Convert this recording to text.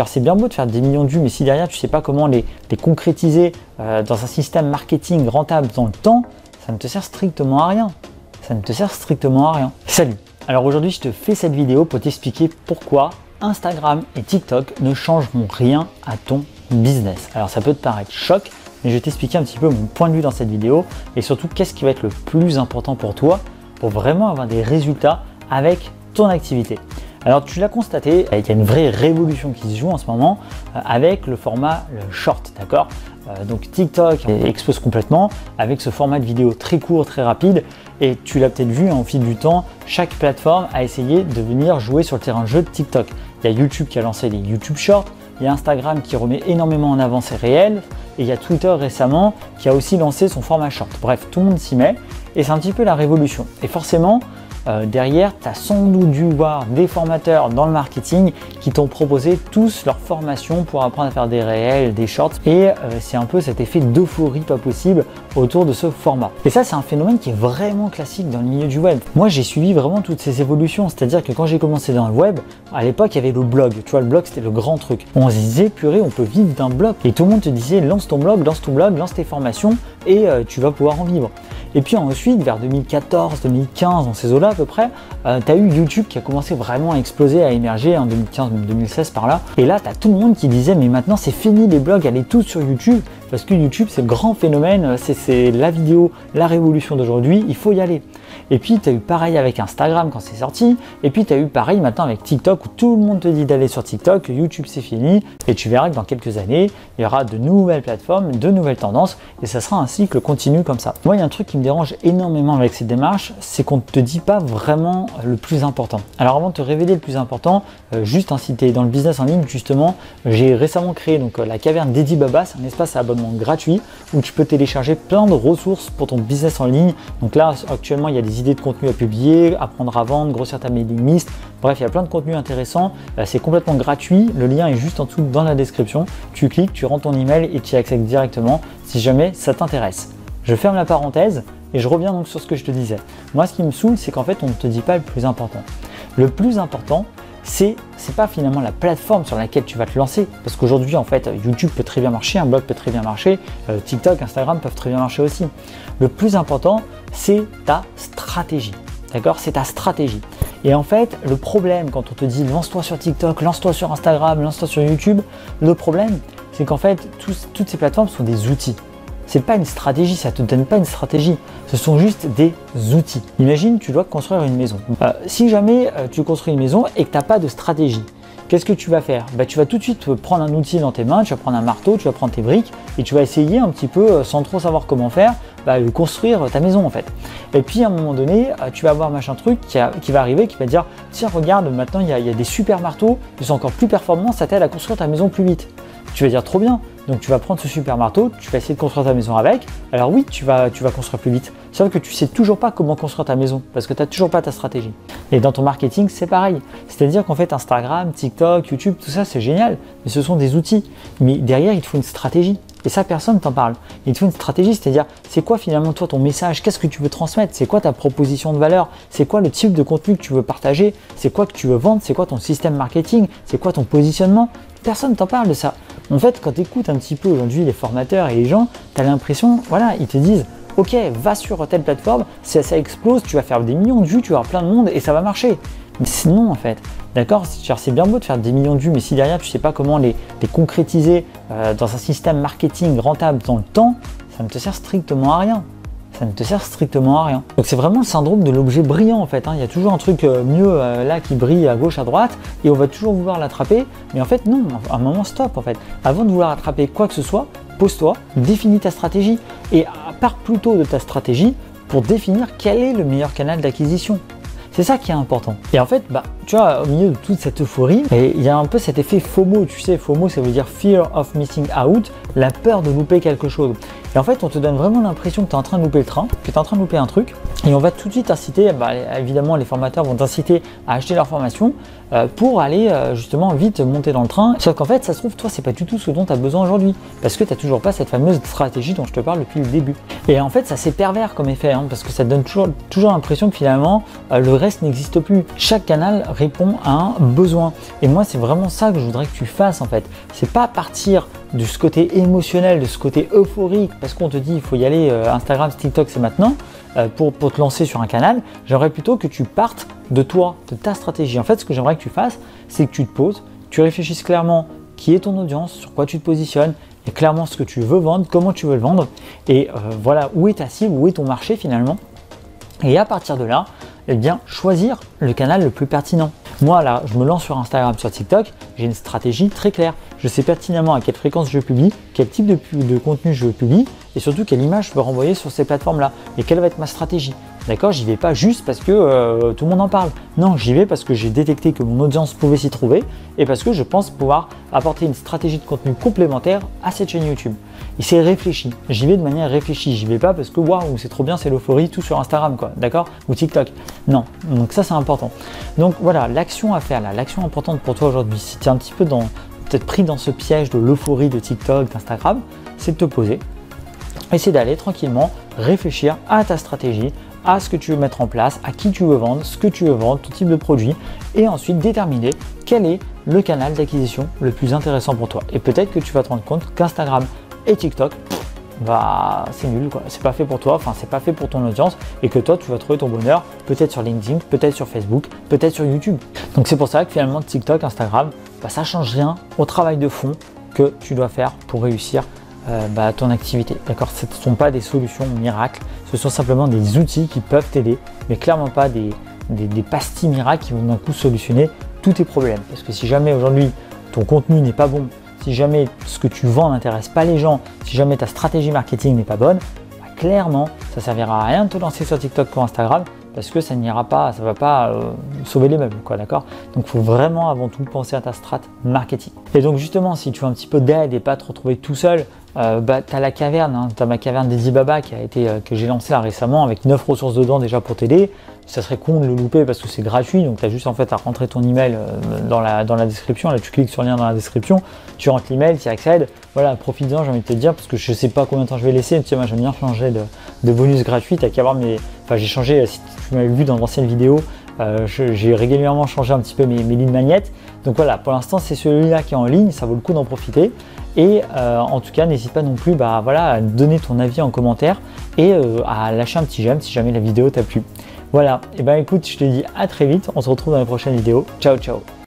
C'est bien beau de faire des millions de vues, mais si derrière tu sais pas comment les concrétiser dans un système marketing rentable dans le temps, ça ne te sert strictement à rien. Ça ne te sert strictement à rien. Salut! Alors aujourd'hui, je te fais cette vidéo pour t'expliquer pourquoi Instagram et TikTok ne changeront rien à ton business. Alors ça peut te paraître choc, mais je vais t'expliquer un petit peu mon point de vue dans cette vidéo et surtout qu'est-ce qui va être le plus important pour toi pour vraiment avoir des résultats avec ton activité. Alors tu l'as constaté, il y a une vraie révolution qui se joue en ce moment avec le format short, d'accord? Donc TikTok explose complètement avec ce format de vidéo très court, très rapide, et tu l'as peut-être vu au fil du temps, chaque plateforme a essayé de venir jouer sur le terrain de jeu de TikTok. Il y a YouTube qui a lancé les YouTube Shorts, il y a Instagram qui remet énormément en avant ses réels, et il y a Twitter récemment qui a aussi lancé son format short. Bref, tout le monde s'y met et c'est un petit peu la révolution. Et forcément, derrière, tu as sans doute dû voir des formateurs dans le marketing qui t'ont proposé tous leur formation pour apprendre à faire des réels, des shorts. Et c'est un peu cet effet d'euphorie pas possible autour de ce format. Et ça, c'est un phénomène qui est vraiment classique dans le milieu du web. Moi, j'ai suivi vraiment toutes ces évolutions. C'est-à-dire que quand j'ai commencé dans le web, à l'époque, il y avait le blog. Tu vois, le blog, c'était le grand truc. On se disait, purée, on peut vivre d'un blog. Et tout le monde te disait, lance ton blog, lance tes formations et tu vas pouvoir en vivre. Et puis ensuite, vers 2014, 2015, dans ces eaux-là à peu près, tu as eu YouTube qui a commencé vraiment à exploser, à émerger en 2015, 2016 par là. Et là, tu as tout le monde qui disait, mais maintenant c'est fini les blogs, allez tous sur YouTube. Parce que YouTube, c'est le grand phénomène, c'est la vidéo, la révolution d'aujourd'hui, il faut y aller. Et puis, tu as eu pareil avec Instagram quand c'est sorti. Et puis, tu as eu pareil maintenant avec TikTok où tout le monde te dit d'aller sur TikTok, YouTube c'est fini. Et tu verras que dans quelques années, il y aura de nouvelles plateformes, de nouvelles tendances. Et ça sera un cycle continu comme ça. Moi, il y a un truc qui me dérange énormément avec cette démarche, c'est qu'on ne te dit pas vraiment le plus important. Alors, avant de te révéler le plus important, juste si tu es dans le business en ligne, justement, j'ai récemment créé donc, la caverne d'Eddie Baba. C'est un espace à abonnement gratuit où tu peux télécharger plein de ressources pour ton business en ligne. Donc là, actuellement, il y a des idées de contenu à publier, apprendre à vendre, grossir ta mailing list. Bref, il y a plein de contenus intéressants. C'est complètement gratuit. Le lien est juste en dessous dans la description. Tu cliques, tu rentres ton email et tu y accèdes directement si jamais ça t'intéresse. Je ferme la parenthèse et je reviens donc sur ce que je te disais. Moi, ce qui me saoule, c'est qu'en fait, on ne te dit pas le plus important. Le plus important, c'est pas finalement la plateforme sur laquelle tu vas te lancer, parce qu'aujourd'hui en fait YouTube peut très bien marcher, un blog peut très bien marcher, TikTok, Instagram peuvent très bien marcher aussi. Le plus important, c'est ta stratégie, d'accord? C'est ta stratégie. Et en fait, le problème quand on te dit lance-toi sur TikTok, lance-toi sur Instagram, lance-toi sur YouTube, le problème, c'est qu'en fait toutes ces plateformes sont des outils. C'est pas une stratégie, ça te donne pas une stratégie, ce sont juste des outils. Imagine, tu dois construire une maison. Si jamais tu construis une maison et que tu n'as pas de stratégie, qu'est-ce que tu vas faire? Tu vas tout de suite prendre un outil dans tes mains, tu vas prendre un marteau, tu vas prendre tes briques et tu vas essayer un petit peu, sans trop savoir comment faire, de construire ta maison en fait. Et puis à un moment donné, tu vas avoir machin truc qui va arriver, qui va te dire tiens regarde, maintenant il y a des super marteaux, ils sont encore plus performants, ça t'aide à construire ta maison plus vite. Tu vas dire trop bien, donc tu vas prendre ce super marteau, tu vas essayer de construire ta maison avec. Alors oui, tu vas construire plus vite, sauf que tu sais toujours pas comment construire ta maison parce que tu n'as toujours pas ta stratégie. Et dans ton marketing, c'est pareil. C'est-à-dire qu'en fait, Instagram, TikTok, YouTube, tout ça, c'est génial, mais ce sont des outils. Mais derrière, il te faut une stratégie. Et ça, personne t'en parle. Il te faut une stratégie, c'est-à-dire, c'est quoi finalement toi ton message? Qu'est-ce que tu veux transmettre? C'est quoi ta proposition de valeur? C'est quoi le type de contenu que tu veux partager? C'est quoi que tu veux vendre? C'est quoi ton système marketing? C'est quoi ton positionnement? Personne ne t'en parle de ça. En fait, quand tu écoutes un petit peu aujourd'hui les formateurs et les gens, tu as l'impression, voilà, ils te disent ok, va sur telle plateforme, ça explose, tu vas faire des millions de vues, tu vas avoir plein de monde et ça va marcher. Mais sinon, en fait, d'accord, c'est bien beau de faire des millions de vues, mais si derrière tu sais pas comment les concrétiser dans un système marketing rentable dans le temps, ça ne te sert strictement à rien. Ça ne te sert strictement à rien. Donc c'est vraiment le syndrome de l'objet brillant en fait. Il y a toujours un truc mieux là qui brille à gauche, à droite, et on va toujours vouloir l'attraper. Mais en fait non, à un moment stop en fait. Avant de vouloir attraper quoi que ce soit, pose-toi, définis ta stratégie et pars plutôt de ta stratégie pour définir quel est le meilleur canal d'acquisition. C'est ça qui est important. Et en fait, tu vois, au milieu de toute cette euphorie, il y a un peu cet effet FOMO. Tu sais, FOMO, ça veut dire Fear of Missing Out, la peur de louper quelque chose. Et en fait, on te donne vraiment l'impression que tu es en train de louper le train, que tu es en train de louper un truc. Et on va tout de suite inciter, évidemment, les formateurs vont t'inciter à acheter leur formation pour aller justement vite monter dans le train. Sauf qu'en fait, ça se trouve, toi, c'est pas du tout ce dont tu as besoin aujourd'hui. Parce que tu n'as toujours pas cette fameuse stratégie dont je te parle depuis le début. Et en fait, ça c'est pervers comme effet, parce que ça te donne toujours l'impression que finalement, le reste n'existe plus. Chaque canal répond à un besoin. Et moi, c'est vraiment ça que je voudrais que tu fasses en fait. C'est pas partir de ce côté émotionnel, de ce côté euphorique, parce qu'on te dit il faut y aller, Instagram, TikTok, c'est maintenant, pour te lancer sur un canal. J'aimerais plutôt que tu partes de toi, de ta stratégie. En fait, ce que j'aimerais que tu fasses, c'est que tu te poses, tu réfléchisses clairement qui est ton audience, sur quoi tu te positionnes, et clairement ce que tu veux vendre, comment tu veux le vendre, et voilà où est ta cible, où est ton marché finalement. Et à partir de là, eh bien, choisir le canal le plus pertinent. Moi, là, je me lance sur Instagram, sur TikTok, j'ai une stratégie très claire. Je sais pertinemment à quelle fréquence je publie, quel type de contenu je publie et surtout quelle image je veux renvoyer sur ces plateformes-là et quelle va être ma stratégie. D'accord, j'y vais pas juste parce que tout le monde en parle. Non, j'y vais parce que j'ai détecté que mon audience pouvait s'y trouver et parce que je pense pouvoir apporter une stratégie de contenu complémentaire à cette chaîne YouTube. Et c'est réfléchi. J'y vais de manière réfléchie. J'y vais pas parce que waouh, c'est trop bien, c'est l'euphorie, tout sur Instagram, quoi. D'accord? Ou TikTok. Non. Donc ça, c'est important. Donc voilà, l'action à faire là, l'action importante pour toi aujourd'hui, si tu es un petit peu peut-être pris dans ce piège de l'euphorie de TikTok, d'Instagram, c'est de te poser. Essayer d'aller tranquillement réfléchir à ta stratégie, à ce que tu veux mettre en place, à qui tu veux vendre, ce que tu veux vendre, tout type de produit, et ensuite déterminer quel est le canal d'acquisition le plus intéressant pour toi. Et peut-être que tu vas te rendre compte qu'Instagram et TikTok, c'est nul, quoi. C'est pas fait pour toi, enfin c'est pas fait pour ton audience, et que toi tu vas trouver ton bonheur peut-être sur LinkedIn, peut-être sur Facebook, peut-être sur YouTube. Donc c'est pour ça que finalement TikTok, Instagram, ça change rien au travail de fond que tu dois faire pour réussir ton activité. D'accord, ce ne sont pas des solutions miracles, ce sont simplement des outils qui peuvent t'aider, mais clairement pas des pastilles miracles qui vont d'un coup solutionner tous tes problèmes. Parce que si jamais aujourd'hui ton contenu n'est pas bon, si jamais ce que tu vends n'intéresse pas les gens, si jamais ta stratégie marketing n'est pas bonne, clairement ça ne servira à rien de te lancer sur TikTok ou Instagram parce que ça n'ira pas, ça ne va pas sauver les meubles, quoi, d'accord? Donc il faut vraiment avant tout penser à ta strat marketing. Et donc justement, si tu veux un petit peu d'aide et pas te retrouver tout seul, tu as la caverne, tu as ma caverne d'Ezibaba que j'ai lancée là récemment avec 9 ressources dedans déjà pour t'aider. Ça serait con de le louper parce que c'est gratuit, donc tu as juste en fait à rentrer ton email dans la description. Là tu cliques sur le lien dans la description, tu rentres l'email, tu y accèdes. Voilà, profite-en, j'ai envie de te dire, parce que je sais pas combien de temps je vais laisser. Tu sais, moi j'aime bien changer de bonus gratuit. T'as qu'à voir j'ai changé, si tu m'avais vu dans l'ancienne vidéo, j'ai régulièrement changé un petit peu mes lignes magnettes. Donc voilà, pour l'instant c'est celui-là qui est en ligne, ça vaut le coup d'en profiter. Et en tout cas, n'hésite pas non plus à donner ton avis en commentaire et à lâcher un petit j'aime si jamais la vidéo t'a plu. Voilà, et écoute, je te dis à très vite, on se retrouve dans les prochaines vidéos. Ciao, ciao!